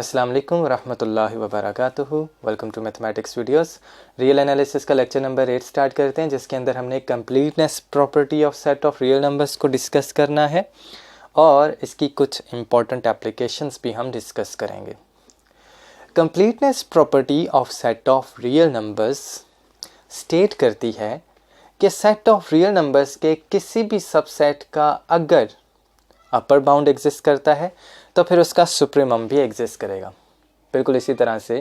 अस्सलाम वालेकुम रहमतुल्लाहि व बरकातुहू। Welcome to mathematics videos. Real analysis का लेक्चर नंबर 8 स्टार्ट करते हैं, जिसके अंदर हमने completeness property of set of real numbers को डिस्कस करना है और इसकी कुछ इंपॉर्टेंट एप्लीकेशंस भी हम डिस्कस करेंगे। Completeness property of set of real numbers state करती है कि सेट ऑफ रियल नंबर्स के किसी भी सबसेट का अगर अपर बाउंड एग्जिस्ट करता है तो फिर उसका सुप्रीमम भी एग्जिस्ट करेगा। बिल्कुल इसी तरह से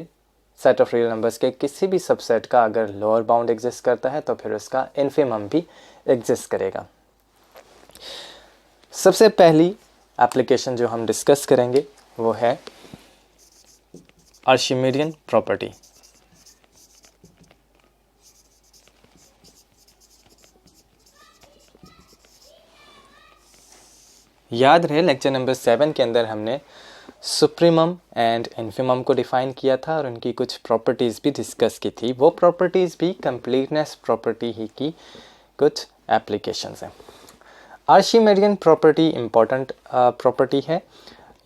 सेट ऑफ रियल नंबर्स के किसी भी सबसेट का अगर लोअर बाउंड एग्जिस्ट करता है तो फिर उसका इन्फिमम भी एग्जिस्ट करेगा। सबसे पहली एप्लीकेशन जो हम डिस्कस करेंगे वो है आर्शिमिडियन प्रॉपर्टी। याद रहे लेक्चर नंबर 7 के अंदर हमने सुप्रीमम एंड इन्फिमम को डिफ़ाइन किया था और उनकी कुछ प्रॉपर्टीज़ भी डिस्कस की थी। वो प्रॉपर्टीज़ भी कंप्लीटनेस प्रॉपर्टी ही की कुछ एप्लीकेशंस हैं। आर्शिमिडियन प्रॉपर्टी इम्पॉर्टेंट प्रॉपर्टी है।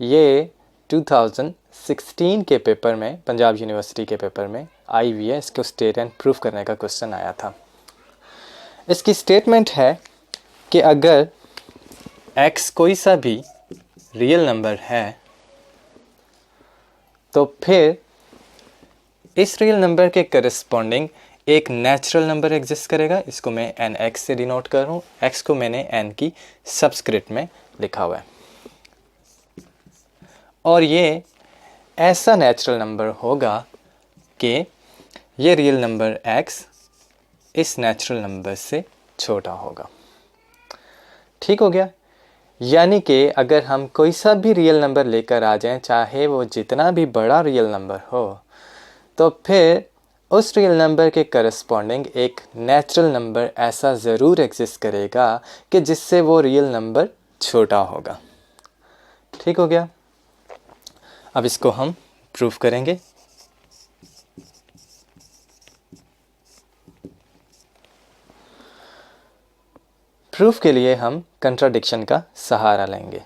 ये 2016 के पेपर में, पंजाब यूनिवर्सिटी के पेपर में आई हुई है। इसको स्टेट एंड प्रूफ करने का क्वेश्चन आया था। इसकी स्टेटमेंट है कि अगर x कोई सा भी रियल नंबर है तो फिर इस रियल नंबर के करस्पॉन्डिंग एक नेचुरल नंबर एग्जिस्ट करेगा। इसको मैं nx से डिनोट कर रहा हूँ। x को मैंने n की सबस्क्रिप्ट में लिखा हुआ है और ये ऐसा नेचुरल नंबर होगा कि ये रियल नंबर x इस नेचुरल नंबर से छोटा होगा। ठीक हो गया। यानी कि अगर हम कोई सा भी रियल नंबर लेकर आ जाएं, चाहे वो जितना भी बड़ा रियल नंबर हो, तो फिर उस रियल नंबर के करस्पॉन्डिंग एक नेचुरल नंबर ऐसा ज़रूर एग्जिस्ट करेगा कि जिससे वो रियल नंबर छोटा होगा। ठीक हो गया। अब इसको हम प्रूफ करेंगे। प्रूफ के लिए हम कंट्राडिक्शन का सहारा लेंगे।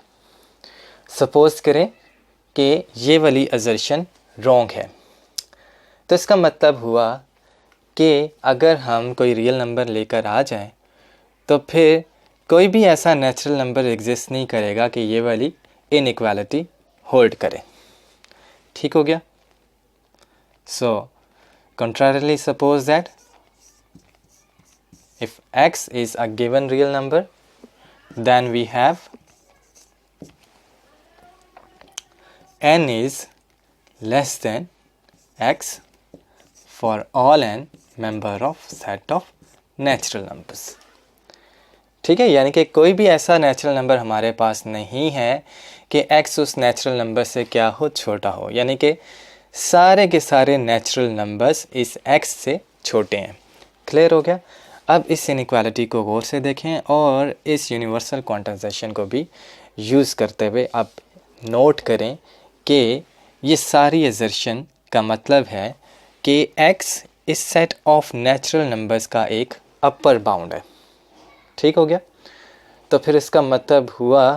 सपोज करें कि ये वाली असर्शन रॉन्ग है, तो इसका मतलब हुआ कि अगर हम कोई रियल नंबर लेकर आ जाएं तो फिर कोई भी ऐसा नेचुरल नंबर एग्जिस्ट नहीं करेगा कि ये वाली इनइक्वालिटी होल्ड करे। ठीक हो गया। सो contrarily suppose that if x is a given real number, then we have n is less than x for all n member of set of natural numbers। ठीक है। यानी कि कोई भी ऐसा नेचुरल नंबर हमारे पास नहीं है कि x उस नेचुरल नंबर से क्या हो, छोटा हो। यानी कि सारे के सारे नेचुरल नंबर्स इस x से छोटे हैं। क्लियर हो गया। अब इस इनइक्वालिटी को गौर से देखें और इस यूनिवर्सल क्वांटाइजेशन को भी यूज़ करते हुए अब नोट करें कि ये सारी असर्शन का मतलब है कि x इस सेट ऑफ नेचुरल नंबर्स का एक अपर बाउंड है। ठीक हो गया। तो फिर इसका मतलब हुआ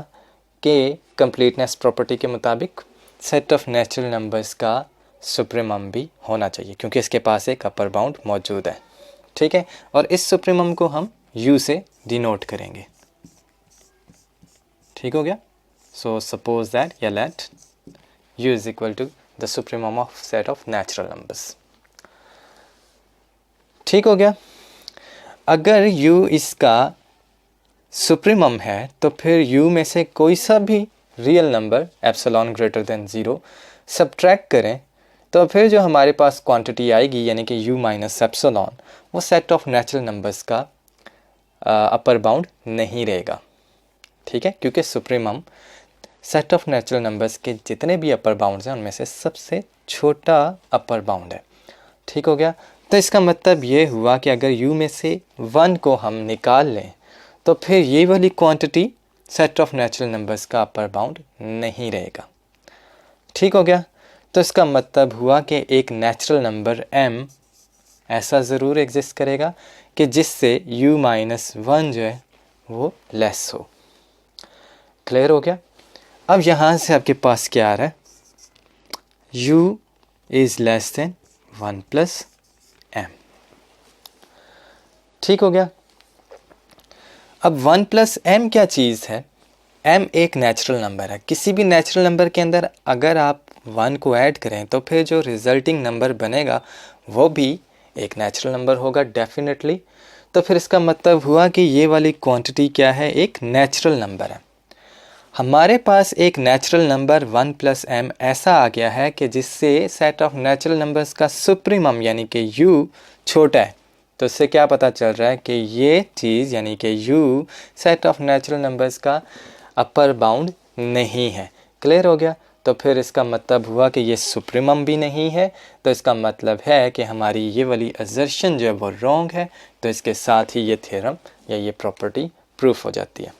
कि कंप्लीटनेस प्रॉपर्टी के मुताबिक सेट ऑफ नेचुरल नंबर्स का सुप्रीमम भी होना चाहिए, क्योंकि इसके पास एक अपर बाउंड मौजूद है। ठीक है। और इस सुप्रीमम को हम u से डिनोट करेंगे। ठीक हो गया। सो सपोज दैट या let u is equal to the supremum of set of natural numbers. ठीक हो गया। अगर u इसका सुप्रीमम है तो फिर u में से कोई सा भी real number epsilon greater than 0 subtract करें तो फिर जो हमारे पास क्वांटिटी आएगी, यानी कि u माइनस एप्सिलॉन, वो सेट ऑफ नेचुरल नंबर्स का अपर बाउंड नहीं रहेगा। ठीक है। क्योंकि supremum set of natural numbers के जितने भी अपर बाउंड्स हैं उनमें से सबसे छोटा अपर बाउंड है। ठीक हो गया। तो इसका मतलब ये हुआ कि अगर u में से 1 को हम निकाल लें तो फिर ये वाली quantity set of natural numbers का अपर बाउंड नहीं रहेगा। ठीक हो गया। तो इसका मतलब हुआ कि एक नेचुरल नंबर m ऐसा ज़रूर एग्जिस्ट करेगा कि जिससे u माइनस 1 जो है वो लेस हो। क्लियर हो गया। अब यहाँ से आपके पास क्या आ रहा है, u is less than 1 plus m। ठीक हो गया। अब 1 प्लस m क्या चीज़ है? m एक नेचुरल नंबर है। किसी भी नेचुरल नंबर के अंदर अगर आप 1 को ऐड करें तो फिर जो रिजल्टिंग नंबर बनेगा वो भी एक नेचुरल नंबर होगा डेफिनेटली। तो फिर इसका मतलब हुआ कि ये वाली क्वांटिटी क्या है? एक नेचुरल नंबर है। हमारे पास एक नेचुरल नंबर 1 प्लस m ऐसा आ गया है कि जिससे सेट ऑफ नेचुरल नंबर्स का सुप्रीमम यानी कि u छोटा है। तो इससे क्या पता चल रहा है कि ये चीज़ यानी कि u set of natural numbers का अपर बाउंड नहीं है। क्लियर हो गया? तो फिर इसका मतलब हुआ कि ये सुप्रीमम भी नहीं है। तो इसका मतलब है कि हमारी ये वाली असर्शन जो है वो रॉन्ग है। तो इसके साथ ही ये थ्योरम या ये प्रॉपर्टी प्रूफ हो जाती है।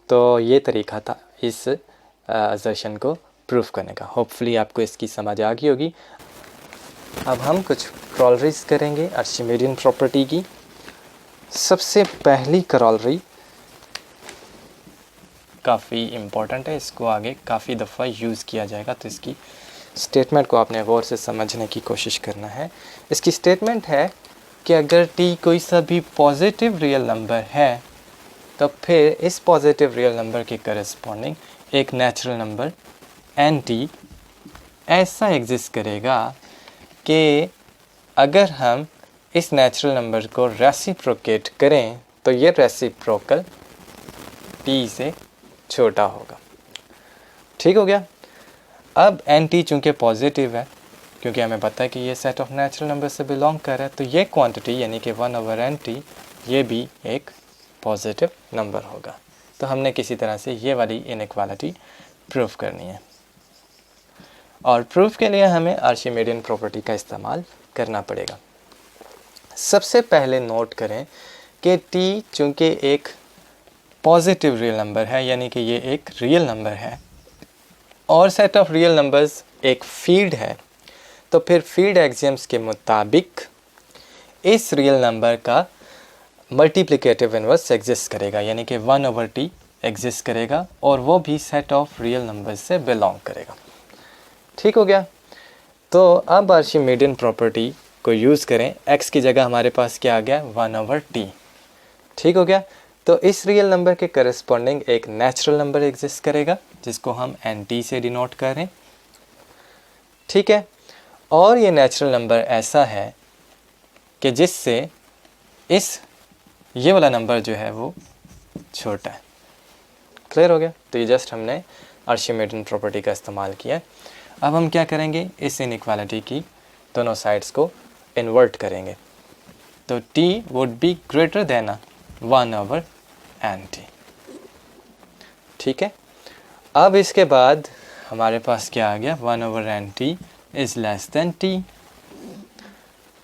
तो ये तरीका था इस असर्शन को प्रूफ करने का। होपफुली आपको इसकी समझ आ गई होगी। अब हम कुछ क्रॉलरीज करेंगे आर्चिमेडियन प्रॉपर्टी की। सबसे पहली क्रॉलरी काफ़ी इम्पॉर्टेंट है, इसको आगे काफ़ी दफ़ा यूज़ किया जाएगा, तो इसकी स्टेटमेंट को आपने गौर से समझने की कोशिश करना है। इसकी स्टेटमेंट है कि अगर t कोई सा भी पॉजिटिव रियल नंबर है तो फिर इस पॉजिटिव रियल नंबर के करस्पॉन्डिंग एक नेचुरल नंबर nt ऐसा एग्जिस्ट करेगा कि अगर हम इस नेचुरल नंबर को रेसिप्रोकेट करें तो ये रेसिप्रोकल t से छोटा होगा। ठीक हो गया। अब nt चूँकि पॉजिटिव है, क्योंकि हमें पता है कि ये सेट ऑफ नेचुरल नंबर से बिलोंग कर रहा है, तो ये क्वांटिटी यानी कि 1/nt ये भी एक पॉजिटिव नंबर होगा। तो हमने किसी तरह से ये वाली इनइक्वालिटी प्रूफ करनी है, और प्रूफ के लिए हमें आर्चिमेडियन प्रॉपर्टी का इस्तेमाल करना पड़ेगा। सबसे पहले नोट करें कि t चूँकि एक पॉजिटिव रियल नंबर है यानी कि ये एक रियल नंबर है और सेट ऑफ रियल नंबर्स एक फील्ड है, तो फिर फील्ड एक्सियम्स के मुताबिक इस रियल नंबर का मल्टीप्लिकेटिव इनवर्स एग्जिस्ट करेगा, यानी कि 1/t एग्जिस्ट करेगा, और वो भी सेट ऑफ रियल नंबर्स से बिलोंग करेगा। ठीक हो गया। तो अब आर्चिमेडियन प्रॉपर्टी को यूज़ करें। x की जगह हमारे पास क्या आ गया? 1/t। ठीक हो गया। तो इस रियल नंबर के करस्पॉन्डिंग एक नेचुरल नंबर एग्जिस्ट करेगा जिसको हम nt से डिनोट करें। ठीक है। और ये नेचुरल नंबर ऐसा है कि जिससे ये वाला नंबर जो है वो छोटा है। क्लियर हो गया। तो ये जस्ट हमने आर्चिमेडियन प्रॉपर्टी का इस्तेमाल किया। अब हम क्या करेंगे? इस इनइक्वालिटी की दोनों साइड्स को इन्वर्ट करेंगे। तो t would be greater then 1/nt। ठीक है। अब इसके बाद हमारे पास क्या आ गया? 1/nt is less than t।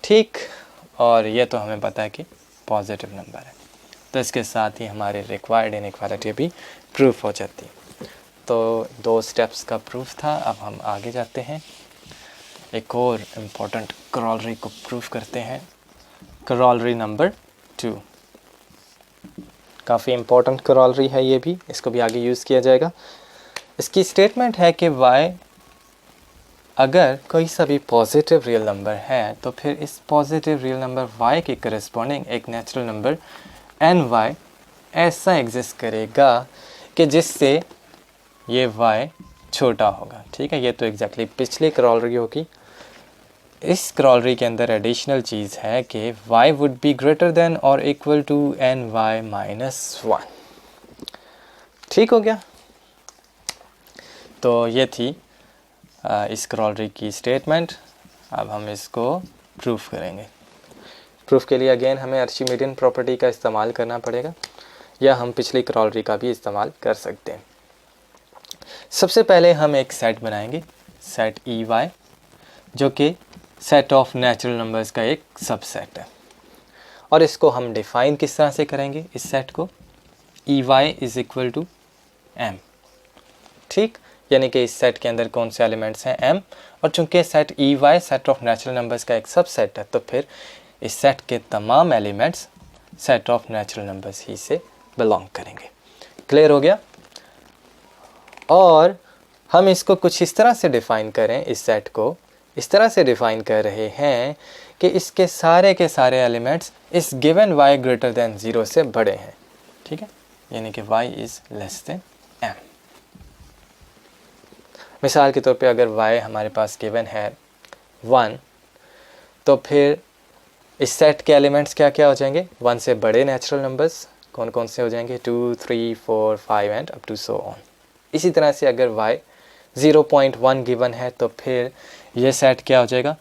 ठीक। और ये तो हमें पता है कि पॉजिटिव नंबर है, तो इसके साथ ही हमारी रिक्वायर्ड इनइक्वालिटी भी प्रूफ हो जाती है। तो 2 स्टेप्स का प्रूफ था। अब हम आगे जाते हैं, एक और इम्पोर्टेंट क्रॉलरी को प्रूफ करते हैं। क्रॉलरी नंबर 2 काफ़ी इम्पोर्टेंट क्रॉलरी है, ये भी, इसको भी आगे यूज़ किया जाएगा। इसकी स्टेटमेंट है कि y अगर कोई सा भी पॉजिटिव रियल नंबर है तो फिर इस पॉजिटिव रियल नंबर y के करस्पॉन्डिंग एक नेचुरल नंबर ny ऐसा एग्जिस्ट करेगा कि जिससे ये y छोटा होगा। ठीक है। ये तो एग्जैक्टली पिछली क्रॉलरी होगी। इस क्रॉलरी के अंदर एडिशनल चीज़ है कि y would be greater than और इक्वल टू ny-1। ठीक हो गया। तो ये थी इस क्रॉलरी की स्टेटमेंट। अब हम इसको प्रूफ करेंगे। प्रूफ के लिए अगेन हमें आर्चिमेडियन प्रॉपर्टी का इस्तेमाल करना पड़ेगा, या हम पिछली क्रॉलरी का भी इस्तेमाल कर सकते हैं। सबसे पहले हम एक सेट बनाएंगे, सेट EY, जो कि सेट ऑफ नेचुरल नंबर्स का एक सबसेट है। और इसको हम डिफ़ाइन किस तरह से करेंगे? इस सेट को EY is equal to M। ठीक। यानी कि इस सेट के अंदर कौन से एलिमेंट्स हैं? M। और चूंकि set EY set of natural numbers का एक सबसेट है, तो फिर इस सेट के तमाम elements set of natural numbers ही से बिलोंग करेंगे। क्लियर हो गया। और हम इसको कुछ इस तरह से डिफ़ाइन करें, इस सेट को इस तरह से डिफ़ाइन कर रहे हैं कि इसके सारे के सारे एलिमेंट्स इस गिवन y ग्रेटर दैन 0 से बड़े हैं, ठीक है, यानी कि y is less than m। मिसाल के तौर पे अगर y हमारे पास गिवन है 1, तो फिर इस सेट के एलिमेंट्स क्या क्या हो जाएंगे, 1 से बड़े नेचुरल नंबर्स कौन कौन से हो जाएंगे, 2, 3, 4, 5 and up to so on. इसी तरह से अगर y 0.1 गिवन है तो फिर ये सेट क्या हो जाएगा,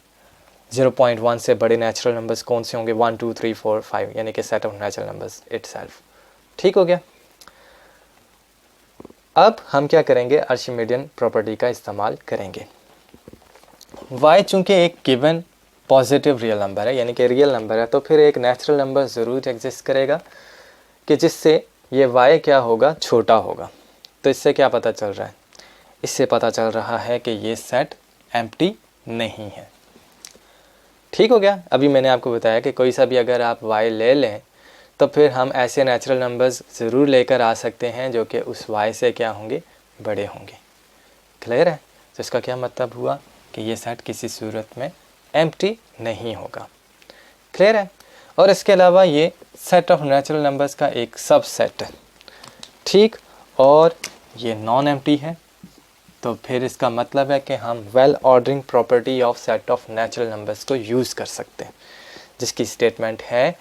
0.1 से बड़े नेचुरल नंबर्स कौन से होंगे, 1, 2, 3, 4, 5, यानी कि set of natural numbers itself. ठीक हो गया। अब हम क्या करेंगे, आर्चिमेडियन प्रॉपर्टी का इस्तेमाल करेंगे। y चूँकि एक गिवन पॉजिटिव रियल नंबर है, यानी कि रियल नंबर है, तो फिर एक नेचुरल नंबर ज़रूर एग्जिस्ट करेगा कि जिससे ये y क्या होगा, छोटा होगा। तो इससे क्या पता चल रहा है, इससे पता चल रहा है कि ये सेट एम्प्टी नहीं है। ठीक हो गया। अभी मैंने आपको बताया कि कोई सा भी अगर आप y ले लें तो फिर हम ऐसे नेचुरल नंबर्स ज़रूर लेकर आ सकते हैं जो कि उस y से क्या होंगे, बड़े होंगे। क्लियर है। तो इसका क्या मतलब हुआ कि ये सेट किसी सूरत में एम्प्टी नहीं होगा। क्लियर है। और इसके अलावा ये सेट ऑफ नेचुरल नंबर्स का एक सबसेट है, ठीक, और ये नॉन एम्प्टी है। तो फिर इसका मतलब है कि हम well ordering property of set of natural numbers को यूज़ कर सकते हैं, जिसकी स्टेटमेंट है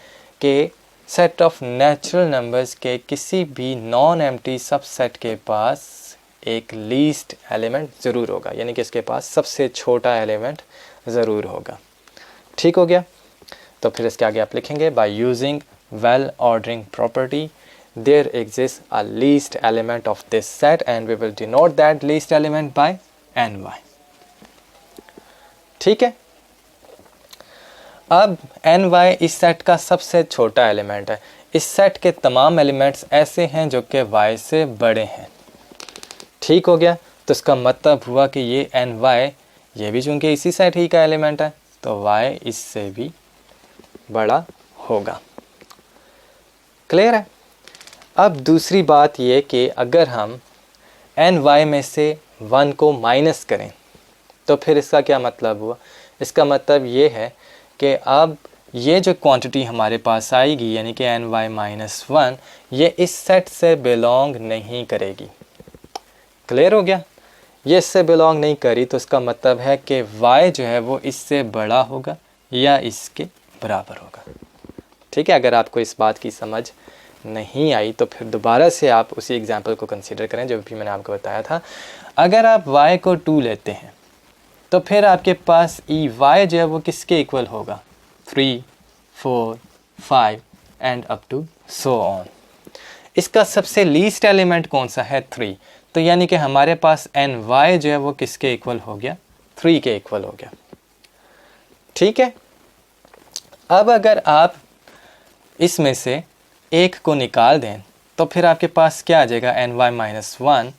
कि सेट ऑफ नेचुरल नंबर्स के किसी भी नॉन एम्प्टी सबसेट के पास एक लीस्ट एलिमेंट ज़रूर होगा, यानी कि इसके पास सबसे छोटा एलिमेंट ज़रूर होगा। ठीक हो गया। तो फिर इसके आगे आप लिखेंगे, by using well ordering property there exists a least element of this set and we will denote that least element by ny। ठीक है। अब ny इस सेट का सबसे छोटा एलिमेंट है। इस सेट के तमाम एलिमेंट्स ऐसे हैं जो कि y से बड़े हैं। ठीक हो गया। तो इसका मतलब हुआ कि ये ny, ये भी चूंकि इसी सेट ही का एलिमेंट है, तो y इससे भी बड़ा होगा। क्लियर है। अब दूसरी बात ये कि अगर हम ny में से 1 को माइनस करें तो फिर इसका क्या मतलब हुआ, इसका मतलब ये है कि अब ये जो क्वांटिटी हमारे पास आएगी, यानी कि ny-1, ये इस सेट से बिलोंग नहीं करेगी। क्लियर हो गया। ये इससे बिलोंग नहीं करी तो इसका मतलब है कि y जो है वो इससे बड़ा होगा या इसके बराबर होगा। ठीक है। अगर आपको इस बात की समझ नहीं आई तो फिर दोबारा से आप उसी एग्जाम्पल को कंसीडर करें जो भी मैंने आपको बताया था। अगर आप y को 2 लेते हैं तो फिर आपके पास y जो है वो किसके इक्वल होगा, 3, 4, 5 and up to so on. इसका सबसे लीस्ट एलिमेंट कौन सा है, 3। तो यानी कि हमारे पास ny जो है वो किसके इक्वल हो गया, 3 के इक्वल हो गया। ठीक है। अब अगर आप इसमें से एक को निकाल दें तो फिर आपके पास क्या आ जाएगा, ny-1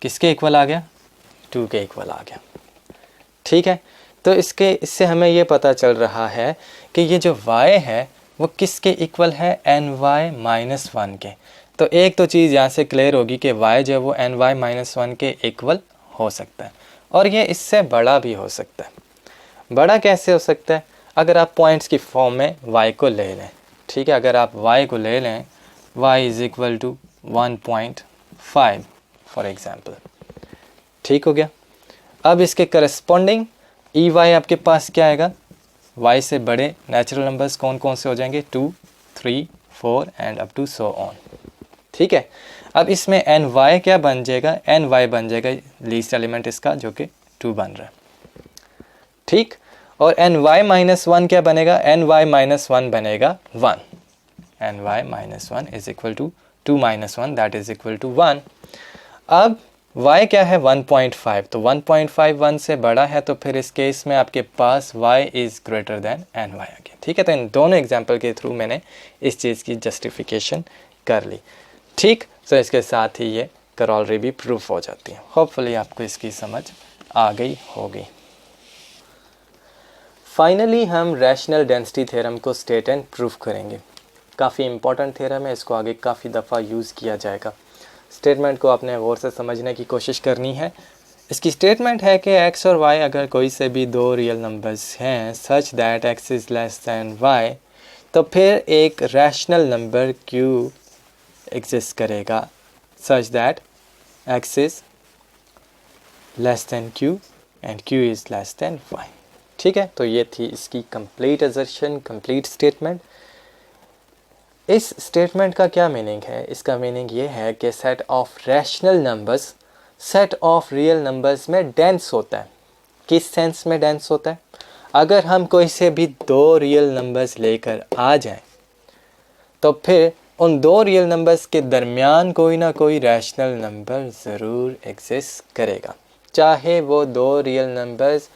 किसके इक्वल आ गया, 2 के इक्वल आ गया। ठीक है। तो इससे हमें ये पता चल रहा है कि ये जो y है वो किसके इक्वल है, ny-1 के। तो एक तो चीज़ यहाँ से क्लियर होगी कि y जो है वो ny-1 के इक्वल हो सकता है और ये इससे बड़ा भी हो सकता है। बड़ा कैसे हो सकता है, अगर आप पॉइंट्स की फॉर्म में y को ले लें। ठीक है। अगर आप y को ले लें, y is equal to 1.5 for example. ठीक हो गया। अब इसके करस्पॉन्डिंग y आपके पास क्या आएगा, y से बड़े नेचुरल नंबर्स कौन कौन से हो जाएंगे, 2, 3, 4 and up to so on. ठीक है। अब इसमें ny क्या बन जाएगा, ny बन जाएगा लीस्ट एलिमेंट इसका जो कि 2 बन रहा है। ठीक। और ny-1 क्या बनेगा, ny-1 बनेगा 1। ny-1 is equal to 2 - 1 that is equal to 1। अब y क्या है, 1.5। तो 1.5 1 से बड़ा है, तो फिर इस केस में आपके पास y is greater than ny आ गया। ठीक है। तो इन दोनों एग्जाम्पल के थ्रू मैंने इस चीज़ की जस्टिफिकेशन कर ली। ठीक। तो इसके साथ ही ये करोलरी भी प्रूफ हो जाती है। होपफुली आपको इसकी समझ आ गई होगी। फाइनली हम रैशनल डेंसिटी थ्योरम को स्टेट एंड प्रूफ करेंगे। काफ़ी इंपॉर्टेंट थ्योरम है, इसको आगे काफ़ी दफ़ा यूज़ किया जाएगा। स्टेटमेंट को आपने गौर से समझने की कोशिश करनी है। इसकी स्टेटमेंट है कि x और y अगर कोई से भी दो रियल नंबर्स हैं such that x is less than y, तो फिर एक रैशनल नंबर q एग्जिस्ट करेगा such that x is less than q and q is less than y। ठीक है, तो ये थी इसकी कंप्लीट असर्शन, कंप्लीट स्टेटमेंट। इस स्टेटमेंट का क्या मीनिंग है? इसका मीनिंग ये है कि set of rational numbers set of real numbers में डेंस होता है। किस सेंस में डेंस होता है? अगर हम कोई से भी दो रियल नंबर्स लेकर आ जाएं तो फिर उन दो रियल नंबर्स के दरमियान कोई ना कोई रैशनल नंबर ज़रूर एग्जिस्ट करेगा, चाहे वो दो रियल नंबर्स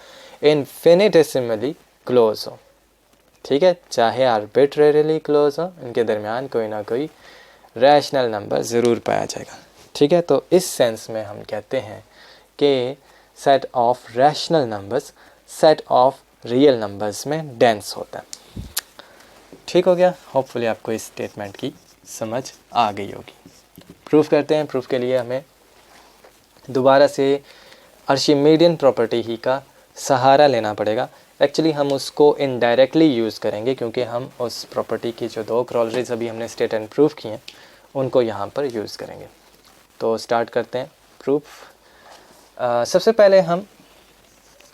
इन्फिनिटेसिमली क्लोज हो। ठीक है, चाहे आर्बिट्रेरीली क्लोज हो, इनके दरमियान कोई ना कोई रैशनल नंबर ज़रूर पाया जाएगा। ठीक है, तो इस सेंस में हम कहते हैं कि set of rational numbers set of real numbers में डेंस होता है। ठीक हो गया, होपफुली आपको इस स्टेटमेंट की समझ आ गई होगी। प्रूफ करते हैं। प्रूफ के लिए हमें दोबारा से आर्चिमेडियन प्रॉपर्टी ही का सहारा लेना पड़ेगा। एक्चुअली हम उसको इनडायरेक्टली यूज़ करेंगे क्योंकि हम उस प्रॉपर्टी की जो दो क्रॉलरीज अभी हमने स्टेट एंड प्रूफ की हैं उनको यहाँ पर यूज़ करेंगे। तो स्टार्ट करते हैं प्रूफ। सबसे पहले हम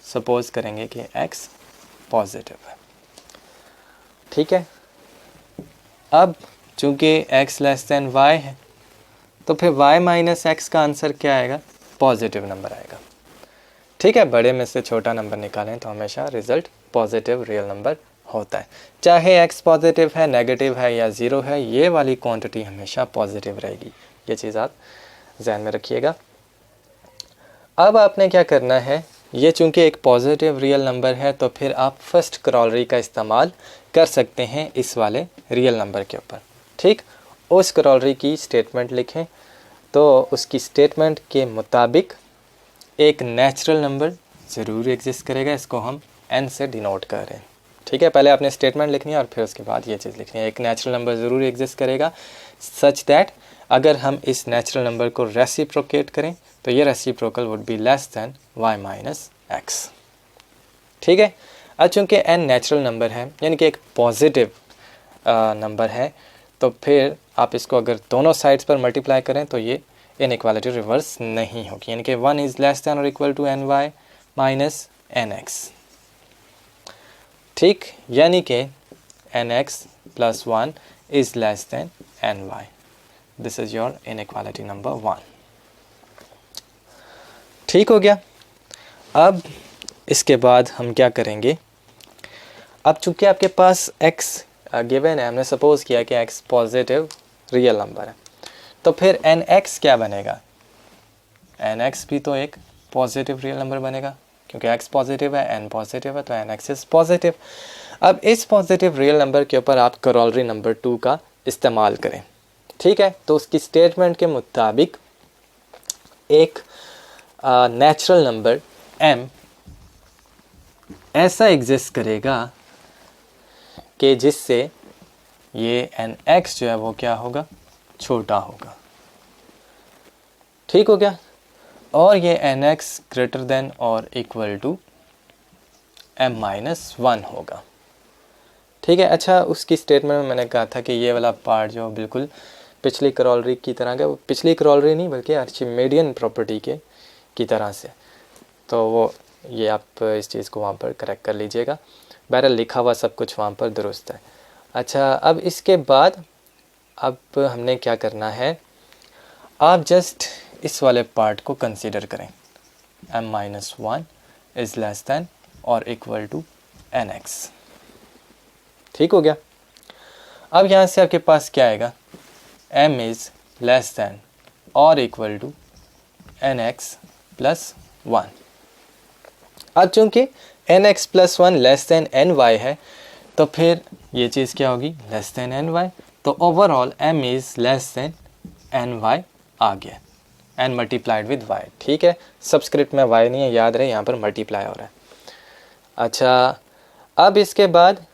सपोज़ करेंगे कि x पॉजिटिव है। ठीक है, अब चूँकि x लेस दैन y है तो फिर y माइनस x का आंसर क्या आएगा? पॉजिटिव नंबर आएगा। ठीक है, बड़े में से छोटा नंबर निकालें तो हमेशा रिज़ल्ट पॉजिटिव रियल नंबर होता है। चाहे x पॉजिटिव है, नेगेटिव है या ज़ीरो है, ये वाली क्वांटिटी हमेशा पॉजिटिव रहेगी। ये चीज़ आप ध्यान में रखिएगा। अब आपने क्या करना है, ये चूँकि एक पॉजिटिव रियल नंबर है तो फिर आप फर्स्ट क्रॉलरी का इस्तेमाल कर सकते हैं इस वाले रियल नंबर के ऊपर। ठीक, उस क्रॉलरी की स्टेटमेंट लिखें तो उसकी स्टेटमेंट के मुताबिक एक नेचुरल नंबर ज़रूर एग्जिस्ट करेगा। इसको हम n से डिनोट कर रहे हैं। ठीक है, पहले आपने स्टेटमेंट लिखनी है और फिर उसके बाद ये चीज़ लिखनी है। एक नेचुरल नंबर ज़रूर एग्जिस्ट करेगा सच दैट अगर हम इस नेचुरल नंबर को रेसिप्रोकेट करें तो ये reciprocal would be less than y minus x। ठीक है, अब चूँकि n नेचुरल नंबर है यानी कि एक पॉजिटिव नंबर है तो फिर आप इसको अगर दोनों साइड्स पर मल्टीप्लाई करें तो ये इनइक्वालिटी रिवर्स नहीं होगी, यानी कि 1 इज़ लेस दैन और equal to ny minus nx। ठीक, यानी कि nx plus 1 is less than ny। This is your inequality number 1। ठीक हो गया। अब इसके बाद हम क्या करेंगे, अब चूँकि आपके पास x गिवन है, हमने सपोज़ किया कि x पॉजिटिव रियल नंबर है तो फिर nx क्या बनेगा? nx भी तो एक पॉजिटिव रियल नंबर बनेगा क्योंकि x पॉजिटिव है, n पॉजिटिव है तो nx इज़ पॉजिटिव। अब इस पॉजिटिव रियल नंबर के ऊपर आप क्रॉलरी नंबर 2 का इस्तेमाल करें। ठीक है, तो उसकी स्टेटमेंट के मुताबिक एक नेचुरल नंबर m ऐसा एग्जिस्ट करेगा कि जिससे ये nx जो है वो क्या होगा? छोटा होगा। ठीक हो गया, और ये nx ग्रेटर देन और इक्वल टू m माइनस 1 होगा। ठीक है, अच्छा उसकी स्टेटमेंट में मैंने कहा था कि ये वाला पार्ट जो बिल्कुल पिछली क्रॉलरी की तरह का, पिछली क्रॉलरी नहीं बल्कि आर्चिमेडियन प्रॉपर्टी के की तरह से, तो वो ये आप इस चीज़ को वहाँ पर करेक्ट कर लीजिएगा। बहरहाल लिखा हुआ सब कुछ वहाँ पर दुरुस्त है। अच्छा, अब इसके बाद अब हमने क्या करना है, आप जस्ट इस वाले पार्ट को कंसीडर करें, m minus 1 is less than और इक्वल टू nx। ठीक हो गया। अब यहाँ से आपके पास क्या आएगा, m इज़ लेस दैन और इक्वल टू nx प्लस 1। अब चूँकि nx plus 1 less than ny है तो फिर ये चीज़ क्या होगी? Less than ny। तो overall m is less than ny आ गया, n मल्टीप्लाइड विद y। ठीक है, सबस्क्रिप्ट में y नहीं है, याद रहे यहाँ पर मल्टीप्लाई हो रहा है। अच्छा, अब इसके बाद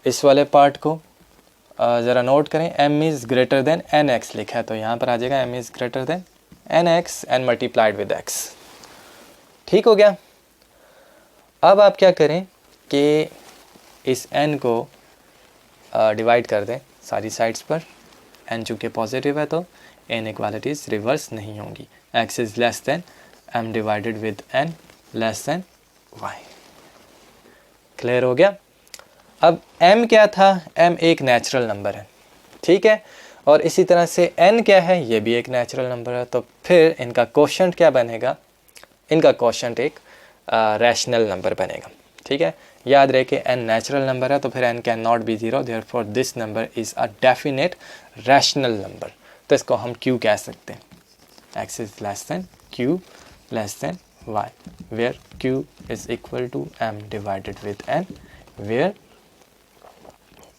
इस वाले पार्ट को ज़रा नोट करें, m is greater than nx लिखा है तो यहाँ पर आ जाएगा m is greater than nx and multiplied with x। ठीक हो गया। अब आप क्या करें कि इस n को डिवाइड कर दें सारी साइड्स पर। n चूँकि पॉजिटिव है तो इनइक्वालिटीज़ रिवर्स नहीं होंगी। x is less then m divided with n less than y। Clear हो गया। अब m क्या था, m एक नेचुरल नंबर है, ठीक है, और इसी तरह से n क्या है, ये भी एक नेचुरल नंबर है। तो फिर इनका कोशेंट क्या बनेगा, इनका कोशेंट एक रैशनल नंबर बनेगा, ठीक है। याद रहे कि n नेचुरल नंबर है तो फिर n can not be zero, therefore this number is a definite rational number. तो इसको हम q कह सकते हैं। x is less than q less than y, where q is equal to m divided with n, where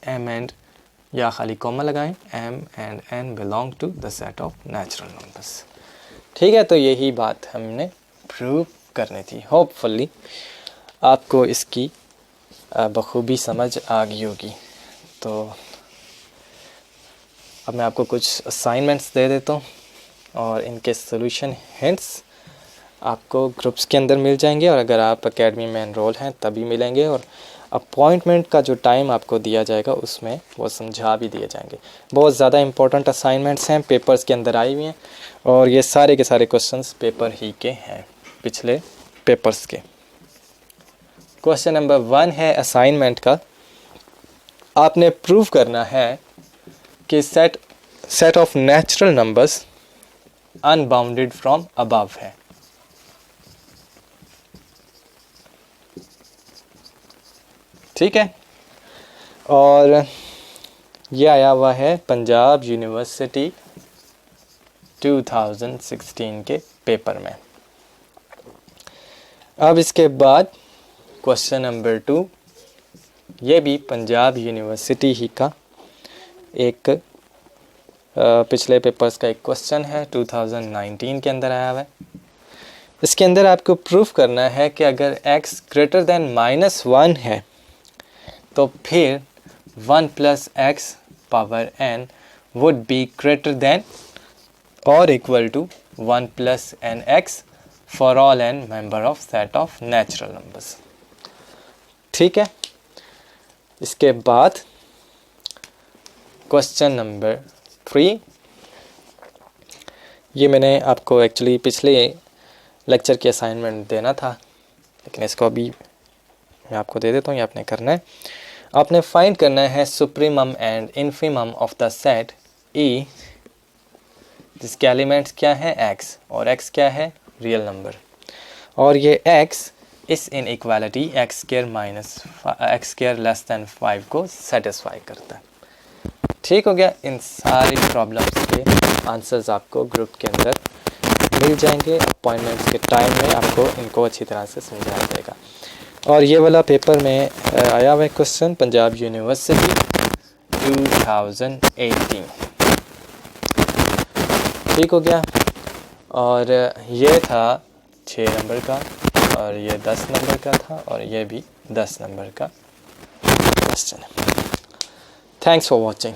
m and, या खाली comma लगाएं, m and n belong to the set of natural numbers. ठीक है, तो यही बात हमने prove करनी थी। होपफुली आपको इसकी बखूबी समझ आ गई होगी। तो अब मैं आपको कुछ असाइनमेंट्स दे देता हूँ और इनके सॉल्यूशन हिंट्स आपको ग्रुप्स के अंदर मिल जाएंगे, और अगर आप एकेडमी में एनरोल हैं तभी मिलेंगे, और अपॉइंटमेंट का जो टाइम आपको दिया जाएगा उसमें वो समझा भी दिए जाएंगे। बहुत ज़्यादा इंपॉर्टेंट असाइनमेंट्स हैं, पेपर्स के अंदर आई हुई हैं, और ये सारे के सारे क्वेश्चंस पेपर ही के हैं, पिछले पेपर्स के। क्वेश्चन नंबर 1 है असाइनमेंट का, आपने प्रूव करना है कि set of natural numbers unbounded from above है। ठीक है, और ये आया हुआ है पंजाब यूनिवर्सिटी 2016 के पेपर में। अब इसके बाद क्वेश्चन नंबर 2, ये भी पंजाब यूनिवर्सिटी ही का एक पिछले पेपर्स का एक क्वेश्चन है, 2019 के अंदर आया हुआ है। इसके अंदर आपको प्रूफ करना है कि अगर x ग्रेटर देन -1 है तो फिर 1 + x power n would be greater than और equal to 1 + nx for all n member of set of natural numbers. ठीक है, इसके बाद क्वेश्चन नंबर 3, ये मैंने आपको एक्चुअली पिछले लेक्चर की असाइनमेंट देना था, लेकिन इसको अभी मैं आपको दे देता हूँ, ये आपने करना है। आपने फाइंड करना है supremum and infimum of the set E, जिसके एलिमेंट्स क्या है x, और x क्या है रियल नंबर, और ये x इस इनइक्वालिटी x² लेस दैन 5 को सेटिस्फाई करता है। ठीक हो गया। इन सारी प्रॉब्लम्स के आंसर्स आपको ग्रुप के अंदर मिल जाएंगे। अपॉइंटमेंट्स के टाइम में आपको इनको अच्छी तरह से समझाया जाएगा। और ये वाला पेपर में आया हुआ क्वेश्चन पंजाब यूनिवर्सिटी 2018। ठीक हो गया। और ये था 6 नंबर का, और ये 10 नंबर का था, और ये भी 10 नंबर का क्वेश्चन है। Thanks for watching.